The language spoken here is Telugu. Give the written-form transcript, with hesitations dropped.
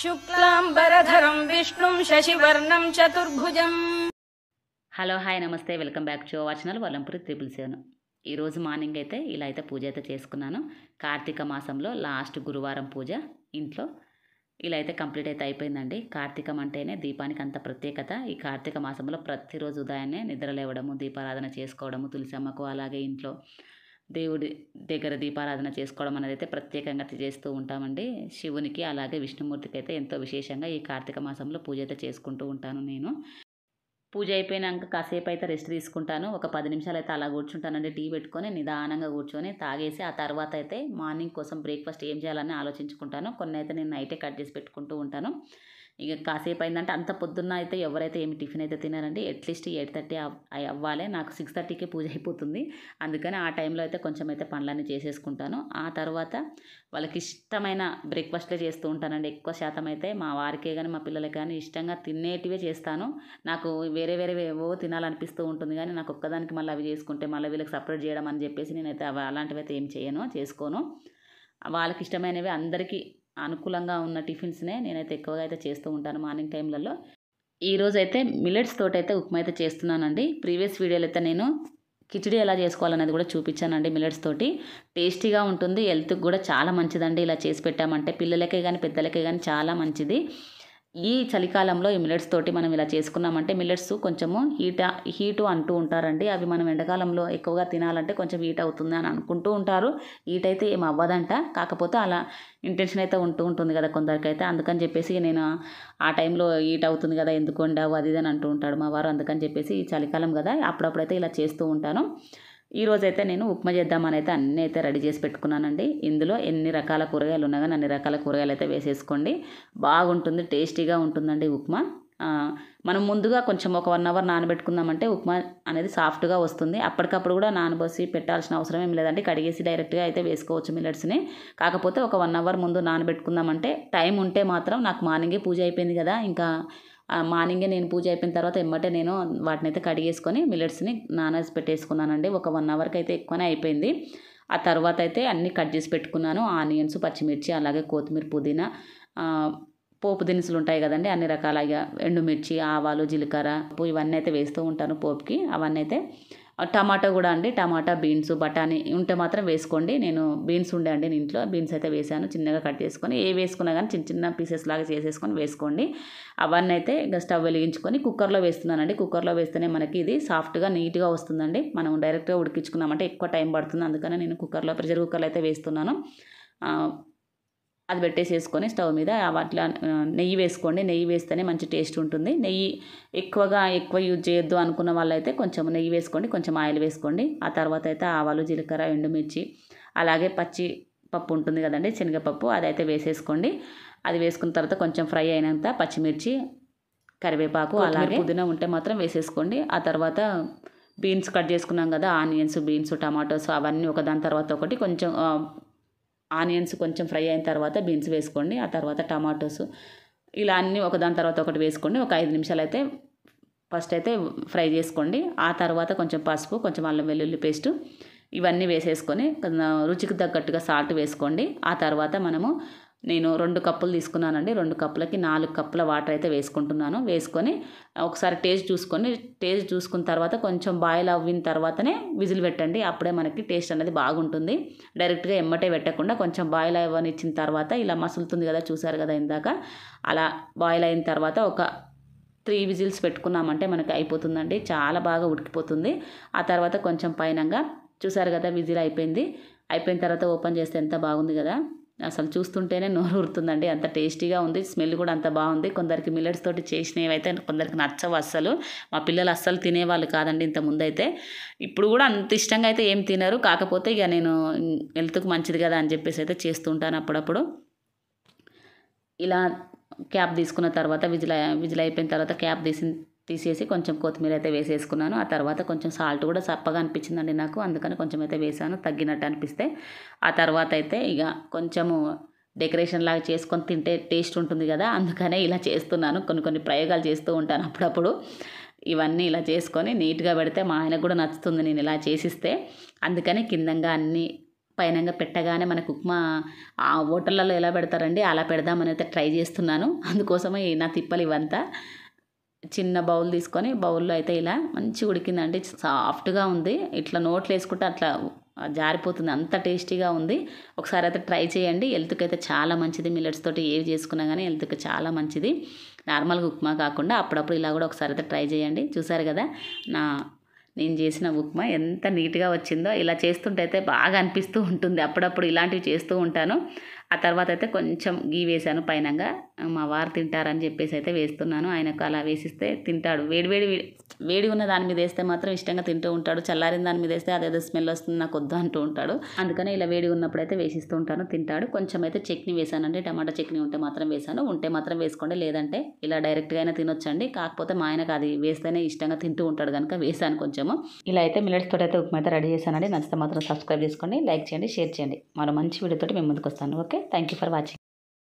శుక్లాంబరధరం విష్ణుం శశివర్ణం చతుర్భుజం. హలో హాయ్ నమస్తే, welcome back to our channel Vallampuri 777. ఈరోజు మార్నింగ్ అయితే ఇలా అయితే పూజ అయితే చేసుకున్నాను. కార్తీక మాసంలో లాస్ట్ గురువారం పూజ ఇంట్లో ఇలా అయితే కంప్లీట్ అయితే అయిపోయిందండి. కార్తీకం అంటేనే దీపానికి అంత ప్రత్యేకత. ఈ కార్తీక మాసంలో ప్రతిరోజు ఉదయాన్నే నిద్ర లేవడము, దీపారాధన చేసుకోవడము, తులసమ్మకు అలాగే ఇంట్లో దేవుడి దగ్గర దీపారాధన చేసుకోవడం అనేది అయితే ప్రత్యేకంగా చేస్తూ ఉంటామండి. శివునికి అలాగే విష్ణుమూర్తికి అయితే ఎంతో విశేషంగా ఈ కార్తీక మాసంలో పూజ అయితే చేసుకుంటూ ఉంటాను నేను. పూజ అయిపోయినాక కాసేపు అయితే రెస్ట్ తీసుకుంటాను. ఒక 10 నిమిషాలు అయితే అలా కూర్చుంటానండి. టీ పెట్టుకొని నిదానంగా కూర్చొని తాగేసి ఆ తర్వాత అయితే మార్నింగ్ కోసం బ్రేక్ఫాస్ట్ ఏం చేయాలని ఆలోచించుకుంటాను. కొన్ని అయితే నేను నైటే కట్ చేసి పెట్టుకుంటూ ఉంటాను. ఇక కాసేపు అయిందంటే అంత పొద్దున్న అయితే ఎవరైతే ఏమి టిఫిన్ అయితే తినారండి, అట్లీస్ట్ 8:30 అవ్వాలి. నాకు 6:30కే పూజ అయిపోతుంది. అందుకని ఆ టైంలో అయితే కొంచెం అయితే పనులన్నీ చేసేసుకుంటాను. ఆ తర్వాత వాళ్ళకి ఇష్టమైన బ్రేక్ఫాస్ట్లే చేస్తూ ఉంటానండి. ఎక్కువ శాతం అయితే మా వారికే కానీ మా పిల్లలకి కానీ ఇష్టంగా తినేటివే చేస్తాను. నాకు వేరే ఏవో తినాలనిపిస్తూ ఉంటుంది, కానీ నాకు ఒక్కదానికి మళ్ళీ అవి చేసుకుంటే మళ్ళీ వీళ్ళకి సపరేట్ చేయడం అని చెప్పేసి నేనైతే అలాంటివి అయితే ఏం చేసుకోను. వాళ్ళకి ఇష్టమైనవి అందరికీ అనుకూలంగా ఉన్న టిఫిన్స్నే నేనైతే ఎక్కువగా అయితే చేస్తూ ఉంటాను మార్నింగ్ టైంలలో. ఈరోజు అయితే మిల్లెట్స్ తోటి అయితే ఉప్మా అయితే చేస్తున్నానండి. ప్రీవియస్ వీడియోలో అయితే నేను కిచిడి ఎలా చేసుకోవాలనేది కూడా చూపించానండి. మిల్లెట్స్ తోటి టేస్టీగా ఉంటుంది, హెల్త్కి కూడా చాలా మంచిదండి. ఇలా చేసి పెట్టామంటే పిల్లలకే కానీ పెద్దలకే కానీ చాలా మంచిది. ఈ చలికాలంలో ఈ మిల్లెట్స్ తోటి మనం ఇలా చేసుకున్నామంటే, మిల్లెట్స్ కొంచెము హీటు అంటూ ఉంటారండి. అవి మనం ఎండాకాలంలో ఎక్కువగా తినాలంటే కొంచెం హీట్ అవుతుంది అని అనుకుంటూ ఉంటారు. హీట్ అయితే ఏం అవ్వదంట, కాకపోతే అలా ఇంటెన్షన్ అయితే ఉంటుంది కదా కొందరికైతే. అందుకని చెప్పేసి నేను ఆ టైంలో హీట్ అవుతుంది కదా ఎందుకు వండావు అది ఇది అని అంటూ ఉంటాడు మా వారు. అందుకని చెప్పేసి ఈ చలికాలం కదా అప్పుడప్పుడైతే ఇలా చేస్తూ ఉంటాను. ఈరోజైతే నేను ఉప్మా చేద్దామని అయితే అన్నీ అయితే రెడీ చేసి పెట్టుకున్నానండి. ఇందులో ఎన్ని రకాల కూరగాయలు ఉన్నా కానీ అన్ని రకాల కూరగాయలు అయితే వేసేసుకోండి. బాగుంటుంది, టేస్టీగా ఉంటుందండి ఉప్మా. మనం ముందుగా కొంచెం ఒక 1 అవర్ నానబెట్టుకుందామంటే ఉప్మా అనేది సాఫ్ట్గా వస్తుంది. అప్పటికప్పుడు కూడా నానబోసి పెట్టాల్సిన అవసరం ఏం లేదండి. కడిగేసి డైరెక్ట్గా అయితే వేసుకోవచ్చు మిల్లెట్స్ని. కాకపోతే ఒక 1 అవర్ ముందు నానబెట్టుకుందామంటే, టైం ఉంటే మాత్రం నాకు మార్నింగే పూజ అయిపోయింది కదా, ఇంకా మార్నింగే నేను పూజ అయిపోయిన తర్వాత ఎమ్మటే నేను వాటిని అయితే కడిగేసుకొని మిల్లెట్స్ని నానేసి పెట్టేసుకున్నానండి. ఒక 1 అవర్కి అయితే ఎక్కువనే అయిపోయింది. ఆ తర్వాత అయితే అన్నీ కట్ చేసి పెట్టుకున్నాను. ఆనియన్స్, పచ్చిమిర్చి, అలాగే కొత్తిమీర, పుదీనా, పోపు దినుసులు ఉంటాయి కదండి, అన్ని రకాలుగా ఎండుమిర్చి, ఆవాలు, జీలకర్ర, ఇవన్నీ అయితే వేస్తూ ఉంటాను పోపుకి. అవన్నీ అయితే టమాటా కూడా అండి, టమాటా, బీన్స్, బఠానీ ఉంటే మాత్రం వేసుకోండి. నేను బీన్స్ ఉండే అండి ఇంట్లో, బీన్స్ అయితే వేసాను. చిన్నగా కట్ చేసుకొని ఏ వేసుకున్నా కానీ చిన్న పీసెస్ లాగా చేసేసుకొని వేసుకోండి. అవన్నీ అయితే ఇంకా స్టవ్ వెలిగించుకొని కుక్కర్లో వేస్తున్నానండి. కుక్కర్లో వేస్తేనే మనకి ఇది సాఫ్ట్గా నీట్గా వస్తుందండి. మనం డైరెక్ట్గా ఉడికించుకున్నామంటే ఎక్కువ టైం పడుతుంది. అందుకని నేను కుక్కర్లో, ప్రెషర్ కుక్కర్లో అయితే వేస్తున్నాను. అది పెట్టేసేసుకొని స్టవ్ మీద అట్లా నెయ్యి వేసుకోండి. నెయ్యి వేస్తేనే మంచి టేస్ట్ ఉంటుంది. నెయ్యి ఎక్కువ యూజ్ చేయొద్దు అనుకున్న వాళ్ళైతే కొంచెం నెయ్యి వేసుకోండి, కొంచెం ఆయిల్ వేసుకోండి. ఆ తర్వాత అయితే ఆవాలు, జీలకర్ర, ఎండుమిర్చి, అలాగే పచ్చి పప్పు ఉంటుంది కదండి, శనగపప్పు, అదైతే వేసేసుకోండి. అది వేసుకున్న తర్వాత కొంచెం ఫ్రై అయినంత పచ్చిమిర్చి, కరివేపాకు, అలాగే పుదీనా ఉంటే మాత్రం వేసేసుకోండి. ఆ తర్వాత బీన్స్ కట్ చేసుకున్నాం కదా, ఆనియన్స్, బీన్స్, టమాటోస్ అవన్నీ ఒకదాని తర్వాత ఒకటి, కొంచెం ఆనియన్స్ కొంచెం ఫ్రై అయిన తర్వాత బీన్స్ వేసుకోండి. ఆ తర్వాత టమాటోస్, ఇలా అన్నీ ఒకదాని తర్వాత ఒకటి వేసుకోండి. ఒక 5 నిమిషాలు అయితే ఫస్ట్ అయితే ఫ్రై చేసుకోండి. ఆ తర్వాత కొంచెం పసుపు, కొంచెం అల్లం వెల్లుల్లి పేస్ట్, ఇవన్నీ వేసేసుకొని రుచికి తగ్గట్టుగా సాల్ట్ వేసుకోండి. ఆ తర్వాత నేను 2 కప్పులు తీసుకున్నానండి. 2 కప్పులకి 4 కప్పుల వాటర్ అయితే వేసుకుంటున్నాను. వేసుకొని ఒకసారి టేస్ట్ చూసుకున్న తర్వాత కొంచెం బాయిల్ అవ్విన తర్వాతనే విజిల్ పెట్టండి. అప్పుడే మనకి టేస్ట్ అనేది బాగుంటుంది. డైరెక్ట్గా ఎమ్మటే పెట్టకుండా కొంచెం బాయిల్ అవ్వనిచ్చిన తర్వాత ఇలా మసులుతుంది కదా, చూసారు కదా ఇందాక, అలా బాయిల్ అయిన తర్వాత ఒక 3 విజిల్స్ పెట్టుకున్నామంటే మనకి అయిపోతుందండి. చాలా బాగా ఉడికిపోతుంది. ఆ తర్వాత కొంచెం పైనంగా చూసారు కదా విజిల్ అయిపోయిన తర్వాత ఓపెన్ చేస్తే ఎంత బాగుంది కదా, అసలు చూస్తుంటేనే నోరు ఊరుతుందండి. అంత టేస్టీగా ఉంది, స్మెల్ కూడా అంత బాగుంది. కొందరికి మిల్లెట్స్ తోటి చేసినవి అయితే కొందరికి నచ్చవు అస్సలు. మా పిల్లలు అస్సలు తినేవాళ్ళు కాదండి ఇంత ముందు అయితే. ఇప్పుడు కూడా అంత ఇష్టంగా అయితే ఏం తినరు. కాకపోతే ఇక నేను హెల్త్కి మంచిది కదా అని చెప్పేసి అయితే చేస్తుంటాను అప్పుడప్పుడు. ఇలా క్యాప్ తీసుకున్న తర్వాత విజిల్ అయిపోయిన తర్వాత క్యాప్ తీసేసి కొంచెం కొత్తిమీర అయితే వేసేసుకున్నాను. ఆ తర్వాత కొంచెం సాల్ట్ కూడా చప్పగా అనిపించిందండి నాకు, అందుకని కొంచెం అయితే వేసాను, తగ్గినట్టు అనిపిస్తే. ఆ తర్వాత అయితే ఇక కొంచెము డెకరేషన్ లాగా చేసుకొని తింటే టేస్ట్ ఉంటుంది కదా, అందుకనే ఇలా చేస్తున్నాను. కొన్ని ప్రయోగాలు చేస్తూ ఉంటాను అప్పుడప్పుడు. ఇవన్నీ ఇలా చేసుకొని నీట్గా పెడితే మా ఆయనకు కూడా నచ్చుతుంది నేను ఇలా చేసిస్తే. అందుకని కిందంగా అన్నీ పైనంగా పెట్టగానే మనకు ఉప్మా ఆ హోటళ్ళలో ఎలా పెడతారండి అలా పెడదామని అయితే ట్రై చేస్తున్నాను. అందుకోసమే నా తిప్పలు ఇవంతా. చిన్న బౌల్ తీసుకొని బౌల్లో అయితే ఇలా మంచిగా ఉడికిందండి. సాఫ్ట్గా ఉంది. ఇట్లా నోట్లో వేసుకుంటే అట్లా జారిపోతుంది, అంత టేస్టీగా ఉంది. ఒకసారి అయితే ట్రై చేయండి. హెల్త్కి అయితే చాలా మంచిది. మిల్లెట్స్ తోటి ఏవి చేసుకున్నా కానీ హెల్త్కి చాలా మంచిది. నార్మల్గా ఉప్మా కాకుండా అప్పుడప్పుడు ఇలా కూడా ఒకసారి అయితే ట్రై చేయండి. చూసారు కదా నేను చేసిన ఉప్మా ఎంత నీట్గా వచ్చిందో. ఇలా చేస్తుంటే అయితే బాగా అనిపిస్తూ ఉంటుంది. అప్పుడప్పుడు ఇలాంటివి చేస్తూ ఉంటాను. ఆ తర్వాత అయితే కొంచెం గీ వేసాను పైనంగా. మా వారు తింటారని చెప్పేసి అయితే వేస్తున్నాను. ఆయనకు అలా వేసిస్తే తింటాడు. వేడి ఉన్న దాని మీద వేస్తే మాత్రం ఇష్టంగా తింటూ ఉంటాడు. చల్లారిన దాని మీద వేస్తే అదేదో స్మెల్ వస్తుంది, నాకు వద్దు అంటూ ఉంటాడు. అందుకనే ఇలా వేడి ఉన్నప్పుడు అయితే వేసిస్తూ ఉంటాను, తింటాడు. కొంచెం అయితే చట్నీ వేసానండి. టమాటా చట్నీ ఉంటే మాత్రం వేసాను. ఉంటే మాత్రం వేసుకోండి, లేదంటే ఇలా డైరెక్ట్గా అయినా తినొచ్చండి. కాకపోతే మా ఆయనకు అది వేస్తేనే ఇష్టంగా తింటూ ఉంటాడు కనుక వేసాను కొంచెము. ఇలా అయితే మిల్లెట్స్ తోటి అయితే ఉప్మా అయితే రెడీ చేశానండి. నచ్చితే మాత్రం సబ్స్క్రైబ్ చేసుకోండి, లైక్ చేయండి, షేర్ చేయండి. మరో మంచి వీడియోతో మేము ముందుకు వస్తాను. Okay, thank you for watching.